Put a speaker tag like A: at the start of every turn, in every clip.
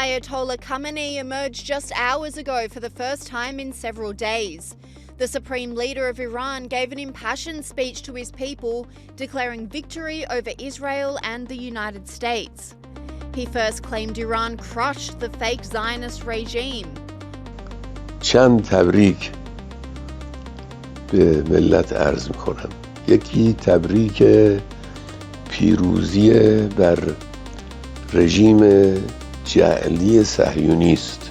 A: Ayatollah Khamenei emerged just hours ago for the first time in several days. The supreme leader of Iran gave an impassioned speech to his people, declaring victory over Israel and the United States. He first claimed Iran crushed the fake Zionist regime.
B: چند تبریک به ملت عرض میکنم. یکی تبریک پیروزی بر رژیم جعلی صهیونی است.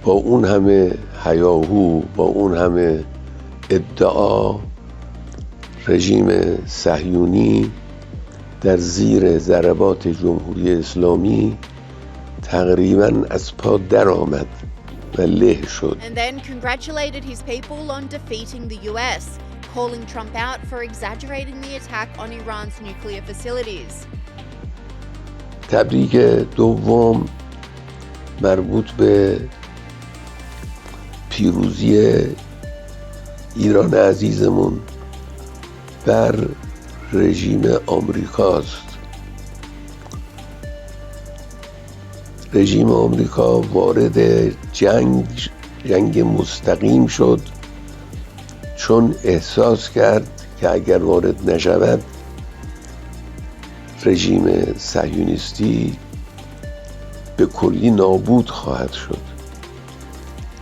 B: با اون همه هیاهو، با اون همه ادعا، رژیم صهیونی در زیر ضربات جمهوری اسلامی تقریباً از پا در آمد و له شد.
A: And then congratulated his people on defeating the US, calling Trump out for exaggerating the attack on Iran's nuclear facilities.
B: تبریک دوم مربوط به پیروزی ایران عزیزمون بر رژیم آمریکاست. رژیم آمریکا وارد جنگ مستقیم شد، چون احساس کرد که اگر وارد نشود رژیم صهیونیستی به کلی نابود خواهد شد.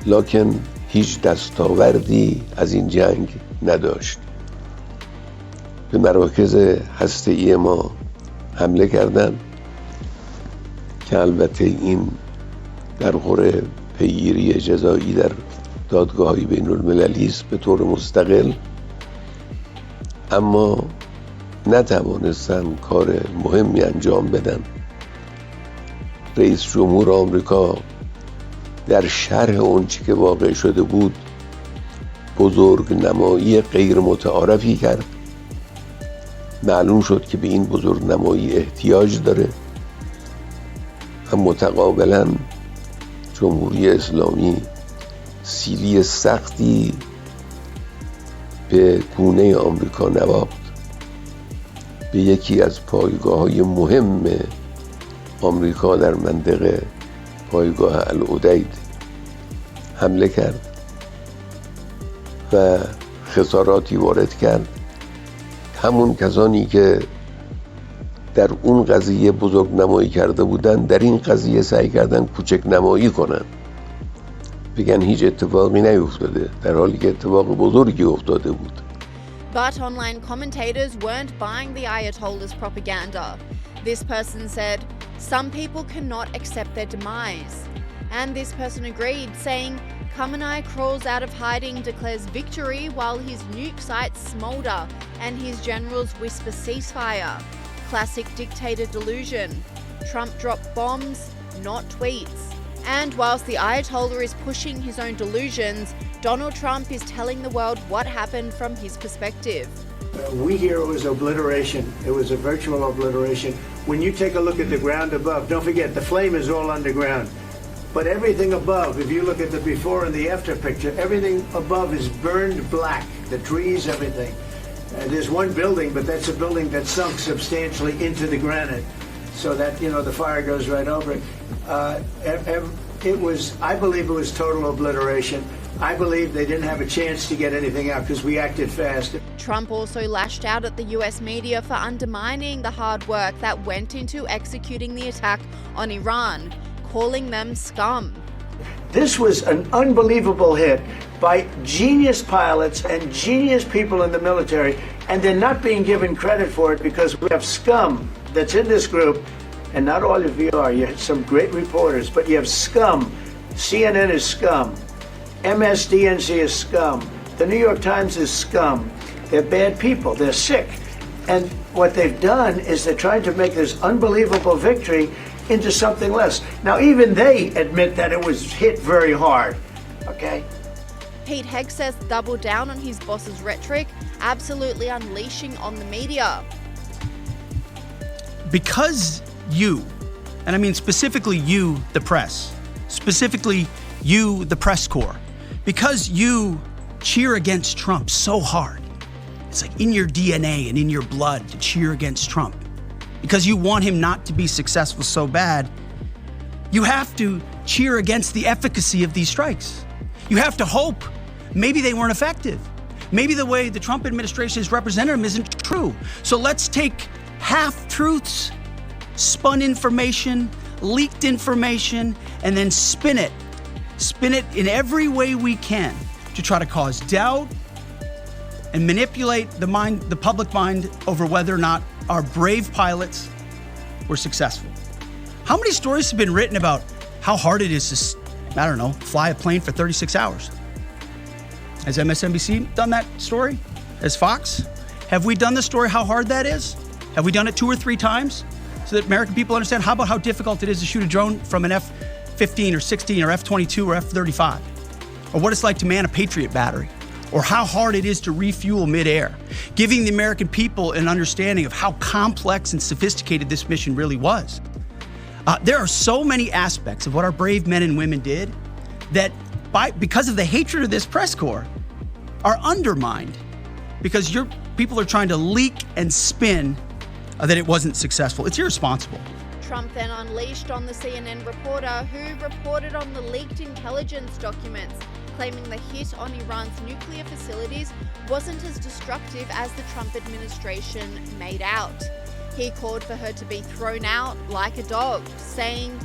B: لکن هیچ دستاوردی از این جنگ نداشت. به مراکز هسته‌ای ما حمله کردند که البته این در خور پیگیری جزایی در دادگاه‌های بین‌المللی است به طور مستقل، اما نتوانستن کار مهمی انجام بدن. رئیس جمهور آمریکا در شرح اونچه که واقع شده بود بزرگ نمایی غیر متعارفی کرد. معلوم شد که به این بزرگ نمایی احتیاج داره و متقابلا جمهوری اسلامی سیلی سختی به گونه آمریکا نواخت. به یکی از پایگاه‌های مهم آمریکا در منطقه، پایگاه العدید، حمله کرد و خساراتی وارد کرد. همون کسانی که در اون قضیه بزرگ نمایی کرده بودن در این قضیه سعی کردن کوچک نمایی کنن، بگن هیچ اتفاقی نیفتاده، در حالی که اتفاق بزرگی افتاده بود.
A: But online commentators weren't buying the Ayatollah's propaganda. This person said, "Some people cannot accept their demise." And this person agreed, saying, Khamenei crawls out of hiding, declares victory while his nuke sites smolder and his generals whisper ceasefire. Classic dictator delusion. Trump dropped bombs, not tweets. And whilst the Ayatollah is pushing his own delusions, Donald Trump is telling the world what happened from his perspective.
C: We hear it was obliteration. It was a virtual obliteration. When you take a look at the ground above, don't forget the flame is all underground. But everything above, if you look at the before and the after picture, everything above is burned black. The trees, everything. There's one building, but that's a building that sunk substantially into the granite, so that, you know, the fire goes right over it. It was, I believe it was total obliteration. I believe they didn't have a chance to get anything out because we acted fast.
A: Trump also lashed out at the US media for undermining the hard work that went into executing the attack on Iran, calling them scum.
C: This was an unbelievable hit by genius pilots and genius people in the military, and they're not being given credit for it because we have scum that's in this group, and not all of you are. You have some great reporters, but you have scum. CNN is scum. MSDNC is scum. The New York Times is scum. They're bad people. They're sick. And what they've done is they're trying to make this unbelievable victory into something less. Now, even they admit that it was hit very hard, okay?
A: Pete Hegseth doubled down on his boss's rhetoric, absolutely unleashing on the media.
D: Because you, and I mean specifically you, the press, specifically you, the press corps, because you cheer against Trump so hard, it's like in your DNA and in your blood to cheer against Trump. because you want him not to be successful so bad, you have to cheer against the efficacy of these strikes. You have to hope maybe they weren't effective. Maybe the way the Trump administration has represented them isn't true. So let's take half-truths, spun information, leaked information, and then spin it in every way we can to try to cause doubt and manipulate the public mind over whether or not our brave pilots were successful. How many stories have been written about how hard it is to, fly a plane for 36 hours? Has MSNBC done that story? Has Fox? Have we done the story how hard that is? Have we done it 2 or 3 times so that American people understand? How about how difficult it is to shoot a drone from an F-15 or 16 or F-22 or F-35? Or what it's like to man a Patriot battery? Or how hard it is to refuel midair? Giving the American people an understanding of how complex and sophisticated this mission really was. There are so many aspects of what our brave men and women did that because of the hatred of this press corps are undermined because your people are trying to leak and spin that it wasn't successful. It's irresponsible.
A: Trump then unleashed on the CNN reporter who reported on the leaked intelligence documents, claiming the hit on Iran's nuclear facilities wasn't as destructive as the Trump administration made out. He called for her to be thrown out like a dog, saying,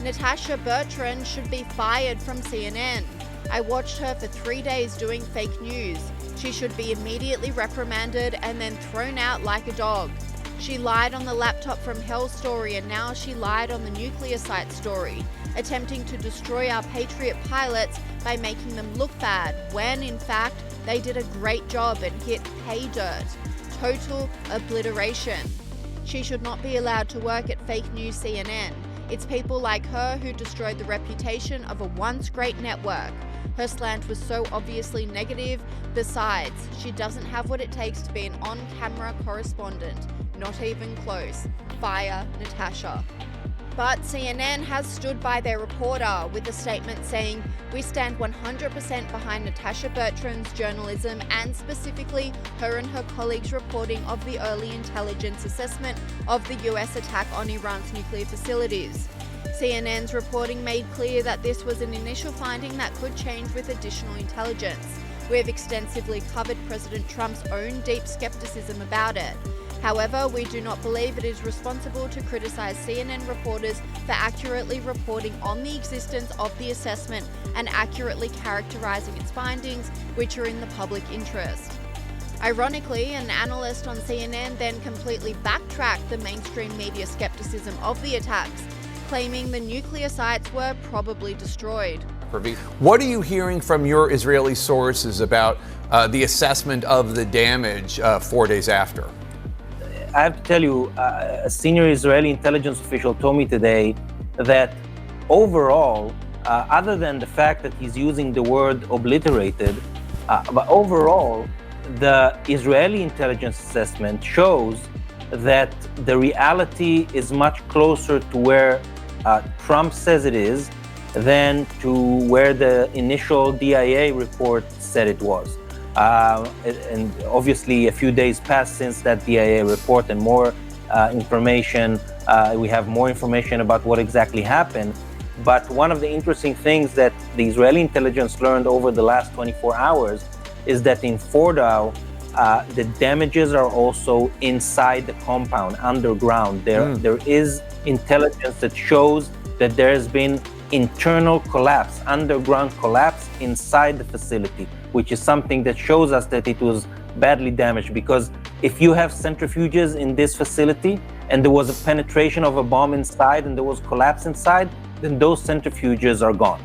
A: "Natasha Bertrand should be fired from CNN. I watched her for 3 days doing fake news. She should be immediately reprimanded and then thrown out like a dog. She lied on the laptop from hell story and now she lied on the nuclear site story, attempting to destroy our Patriot pilots by making them look bad when, in fact, they did a great job and hit pay dirt. Total obliteration. She should not be allowed to work at fake news CNN. It's people like her who destroyed the reputation of a once great network. Her slant was so obviously negative. Besides, she doesn't have what it takes to be an on-camera correspondent. Not even close. Fire Natasha." But CNN has stood by their reporter with a statement saying, "We stand 100% behind Natasha Bertrand's journalism and specifically her and her colleagues' reporting of the early intelligence assessment of the US attack on Iran's nuclear facilities." CNN's reporting made clear that this was an initial finding that could change with additional intelligence. We have extensively covered President Trump's own deep skepticism about it. However, we do not believe it is responsible to criticize CNN reporters for accurately reporting on the existence of the assessment and accurately characterizing its findings, which are in the public interest. Ironically, an analyst on CNN then completely backtracked the mainstream media skepticism of the attacks, claiming the nuclear sites were probably destroyed.
E: What are you hearing from your Israeli sources about the assessment of the damage 4 days after?
F: I have to tell you, a senior Israeli intelligence official told me today that overall, other than the fact that he's using the word obliterated, but overall, the Israeli intelligence assessment shows that the reality is much closer to where Trump says it is than to where the initial DIA report said it was. And obviously a few days passed since that DIA report and more information. We have more information about what exactly happened. But one of the interesting things that the Israeli intelligence learned over the last 24 hours is that in Fordow, the damages are also inside the compound, underground. There is intelligence that shows that there has been internal collapse, underground collapse inside the facility, which is something that shows us that it was badly damaged. Because if you have centrifuges in this facility and there was a penetration of a bomb inside and there was collapse inside, then those centrifuges are gone.